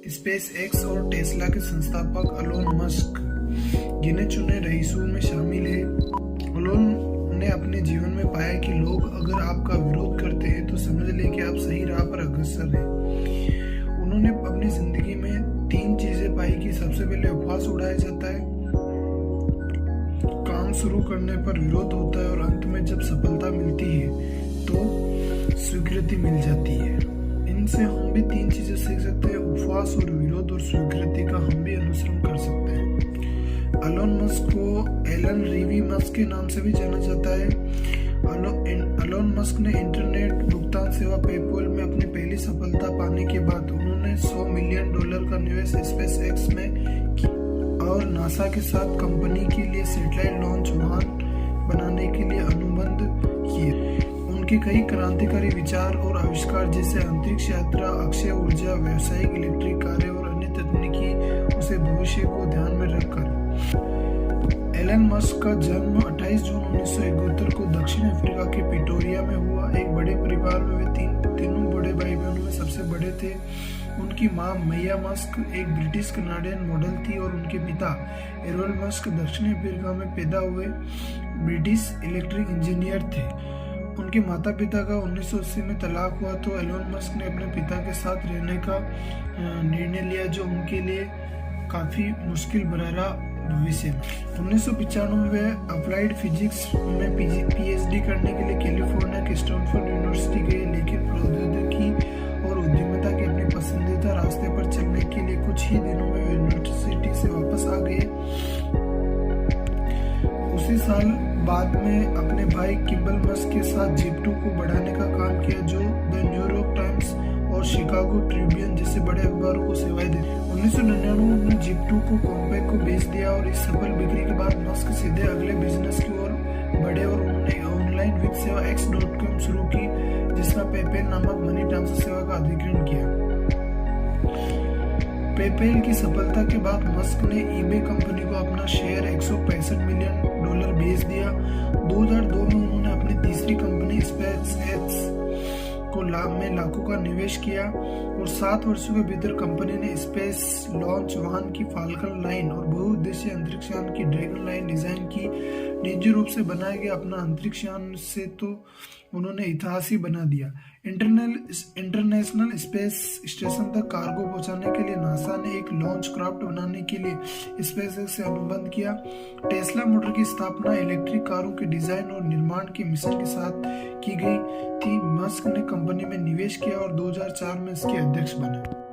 Space x और Tesla के संस्थापक एलोन मस्क गिने चुने रईसों में शामिल है। एलोन ने अपने जीवन में पाया कि लोग अगर आपका विरोध करते हैं तो समझ लें कि आप सही राह पर अग्रसर हैं। उन्होंने अपनी जिंदगी में 3 चीजें पाई कि सबसे पहले उपवास उड़ाया जाता है, काम शुरू करने पर विरोध होता है और अंत में जब सफलता मिलती है तो स्वीकृति मिल जाती है। इनसे हम भी 3 चीजें सीख सकते हैं, उपवास और विरोध और स्वीकृति का हम भी अनुसरण कर सकते हैं। एलोन मस्क को एलन रीवी मस्क के नाम से भी जाना जाता है। एलोन मस्क ने इंटरनेट भुगतान सेवा पेपैल में अपनी पहली सफलता पाने के बाद उन्होंने $100 मिलियन का निवेश स्पेस एक्स में किया और नासा के साथ कंपनी के लिए सैटेलाइट लॉन्च वाहन बनाने के लिए अनुबंध किए। उनके कई क्रांतिकारी विचार और आविष्कार जैसे अंतरिक्ष यात्रा, अक्षय ऊर्जा, व्यावसायिक इलेक्ट्रिक कारें और अन्य तकनीकी उसे भविष्य को ध्यान में रखकर। एलन मस्क का जन्म 28 जून 1971 को दक्षिण अफ्रीका के प्रिटोरिया में हुआ। एक बड़े परिवार में वे तीनों बड़े भाई बहनों में सबसे बड़े थे। उनकी मां मैया मस्क एक ब्रिटिश कनाडियन मॉडल थी और उनके पिता एरोल मस्क दक्षिण अफ्रीका में पैदा हुए ब्रिटिश इलेक्ट्रिक इंजीनियर थे। उनके माता पिता का 1980 में तलाक हुआ तो एलोन मस्क ने अपने पिता के साथ रहने का निर्णय लिया, जो उनके लिए काफी मुश्किल भरा रहा भविष्य में। 1995 में वे अप्लाइड फिजिक्स में पीएचडी करने के लिए कैलिफोर्निया के स्टैनफोर्ड यूनिवर्सिटी गए, लेकिन प्रौद्योगिकी और उद्यमिता के अपने पसंदीदा रास्ते पर चलने के लिए कुछ ही दिनों में वे यूनिवर्सिटी से वापस आ गए। उसी साल बाद में अपने भाई किम्बल मस्क के साथ जिप2 को बढ़ाने का काम किया, जो द न्यूयॉर्क टाइम्स और शिकागो ट्रिब्यून जैसे बड़े अखबारों को सेवाएं दी। 1999 में जिप2 को कॉम्पैक को बेच दिया और इस सफल बिक्री के बाद मस्क सीधे अगले बिजनेस की ओर बढ़े और उन्होंने ऑनलाइन वित्त सेवा x.com शुरू की, जिसका पेपैल नामक मनी ट्रांसफर सेवा का अधिग्रहण किया। पेपैल की सफलता के बाद मस्क ने ईबे कंपनी को अपना शेयर $165 मिलियन बेच दिया। 2002 में उन्होंने अपनी तीसरी कंपनी स्पेस एक्स को लाखों का निवेश किया और 7 वर्षों के भीतर कंपनी ने स्पेस लॉन्च वाहन की फाल्कन लाइन और बहुउद्देशीय अंतरिक्ष यान की ड्रैगन लाइन डिजाइन की। निजी रूप से बनाया गया अपना अंतरिक्ष यान से तो उन्होंने इतिहास ही बना दिया। इंटरनेशनल स्पेस स्टेशन तक कार्गो पहुंचाने के लिए नासा ने एक लॉन्च क्राफ्ट बनाने के लिए स्पेसएक्स से अनुबंध किया। टेस्ला मोटर की स्थापना इलेक्ट्रिक कारों के डिजाइन और निर्माण के मिशन के साथ की गई थी। मस्क ने कंपनी में निवेश किया और 2004 में इसके अध्यक्ष बने।